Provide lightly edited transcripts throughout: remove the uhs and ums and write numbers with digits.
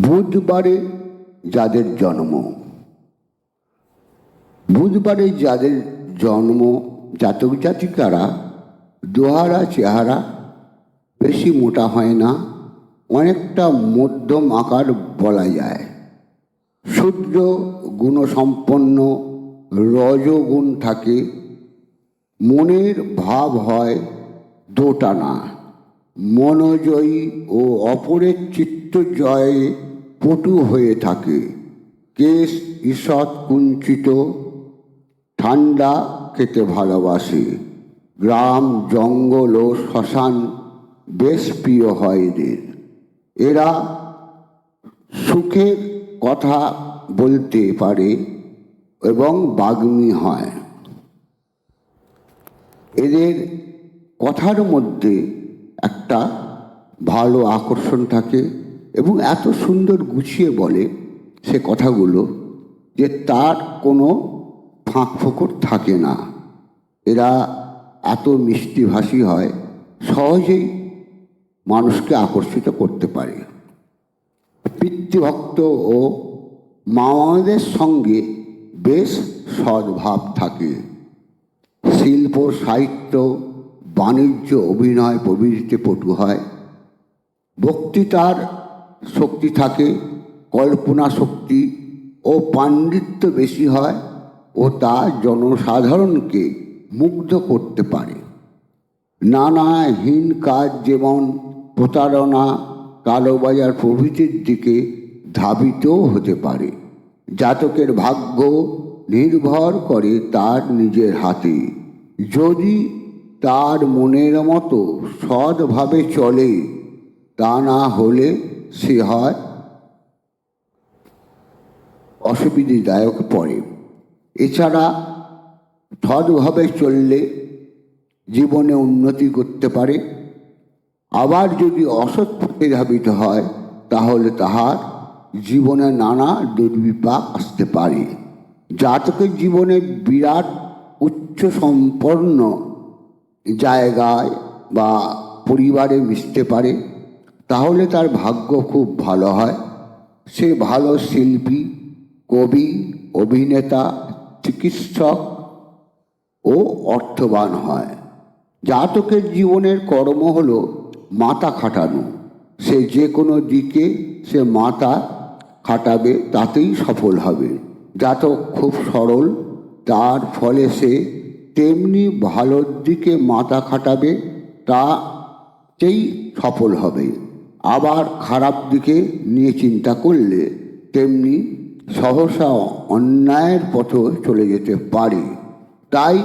বুধবারে যাদের জন্ম, বুধবারে যাদের জন্ম জাতক জাতিকারা দোহারা চেহারা, বেশি মোটা হয় না, অনেকটা মধ্যম আকার বলা যায়। সূর্য গুণসম্পন্ন, রজগুণ থাকে, মনের ভাব হয় দোটানা, মনোজয়ী ও অপরের চিত্ত জয়ে পটু হয়ে থাকে। কেশ ঈষৎ কুঞ্চিত, ঠান্ডা খেতে ভালোবাসে। গ্রাম জঙ্গল ও শ্মশান বেশ প্রিয় হয় এদের। এরা সুখের কথা বলতে পারে এবং বাগ্মী হয়। এদের কথার মধ্যে একটা ভালো আকর্ষণ থাকে এবং এত সুন্দর গুছিয়ে বলে সে কথাগুলো যে তার কোনো ফাঁক ফোকর থাকে না। এরা এত মিষ্টিভাষী হয়, সহজেই মানুষকে আকর্ষিত করতে পারে। পিতৃভক্ত ও মামাদের সঙ্গে বেশ সদ্ভাব থাকে। শিল্প সাহিত্য বাণিজ্য অভিনয় প্রভৃতিতে পটু হয়। বক্তৃতার শক্তি থাকে, কল্পনা শক্তি ও পাণ্ডিত্য বেশি হয় ও তা জনসাধারণকে মুগ্ধ করতে পারে। নানা হীন কাজ যেমন প্রতারণা, কালোবাজার প্রভৃতির দিকে ধাবিতও হতে পারে। জাতকের ভাগ্য নির্ভর করে তার নিজের হাতে। যদি তার মনের মতো সৎভাবে চলে, তা না হলে সে হয় অসুবিধাদায়ক পড়ে। এছাড়া সৎভাবে চললে জীবনে উন্নতি করতে পারে। আবার যদি অসৎ পথে ধাবিত হয় তাহলে তাহার জীবনে নানা দুর্বিপাক আসতে পারে। জাতকের জীবনে বিরাট উচ্চ সম্পন্ন জায়গায় বা পরিবারে মিশতে পারে, তাহলে তার ভাগ্য খুব ভালো হয়। সে ভালো শিল্পী, কবি, অভিনেতা, চিকিৎসক ও অর্থবান হয়। জাতকের জীবনের কর্ম হলো মাথা খাটানো। সে যে কোনো দিকে সে মাথা খাটাবে, তাতেই সফল হবে। জাতক খুব সরল, তার ফলে সে তেমনি ভালোর দিকে মাথা খাটাবে, তাতেই সফল হবে। আবার খারাপ দিকে নিয়ে চিন্তা করলে তেমনি সহসা অন্যায়ের পথে চলে যেতে পারে। তাই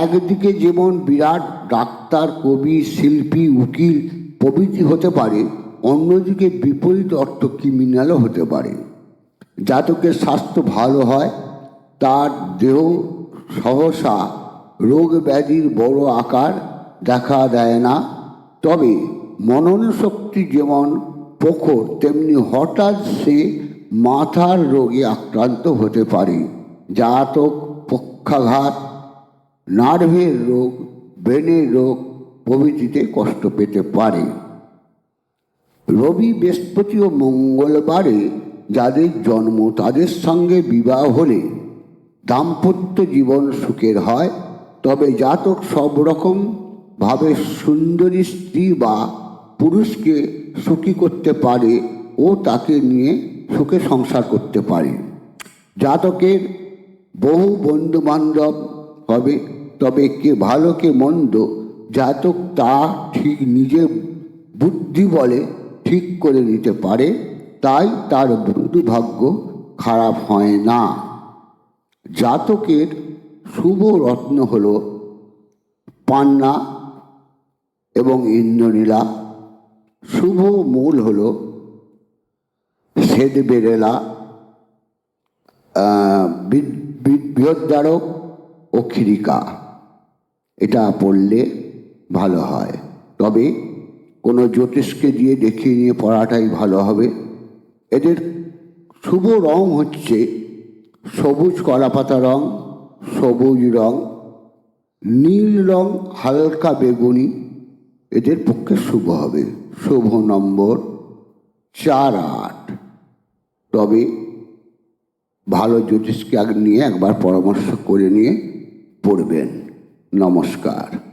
একদিকে যেমন বিরাট ডাক্তার, কবি, শিল্পী, উকিল প্রভৃতি হতে পারে, অন্যদিকে বিপরীত অর্থ ক্রিমিনালও হতে পারে। জাতকের স্বাস্থ্য ভালো হয়, তার দেহ সহসা রোগ ব্যাধির বড় আকার দেখা দেয় না। তবে মনন শক্তি যেমন প্রখর, তেমনি হঠাৎ সে মাথার রোগে আক্রান্ত হতে পারে। জাতক পক্ষাঘাত, নার্ভের রোগ, ব্রেনের রোগ প্রভৃতিতে কষ্ট পেতে পারে। রবি, বৃহস্পতি ও মঙ্গলবারে যাদের জন্ম তাদের সঙ্গে বিবাহ হলে দাম্পত্য জীবন সুখের হয়। তবে জাতক সব রকম ভাবে সুন্দরী স্ত্রী বা পুরুষকে সুখী করতে পারে ও তাকে নিয়ে সুখে সংসার করতে পারে। জাতকের বহু বন্ধু বান্ধব হবে, তবে কে ভালো কে মন্দ জাতক তা ঠিক নিজের বুদ্ধি বলে ঠিক করে নিতে পারে। তাই তার বন্ধু ভাগ্য খারাপ হয় না। জাতকের শুভ রত্ন হল পান্না এবং ইন্দ্রনীলা। শুভ মূল হল শ্বেত বেরেলা, বৃহদ্বারক ও খিরিকা। এটা পড়লে ভালো হয়, তবে কোনো জ্যোতিষকে দিয়ে দেখিয়ে নিয়ে পড়াটাই ভালো হবে। এদের শুভ রং হচ্ছে সবুজ কলাপাতা রং, সবুজ রং, নীল রং, হালকা বেগুনি এদের পক্ষে শুভ হবে। শুভ নম্বর 4, 8। তবে ভালো জ্যোতিষকে আগে নিয়ে একবার পরামর্শ করে নিয়ে পড়বেন। নমস্কার।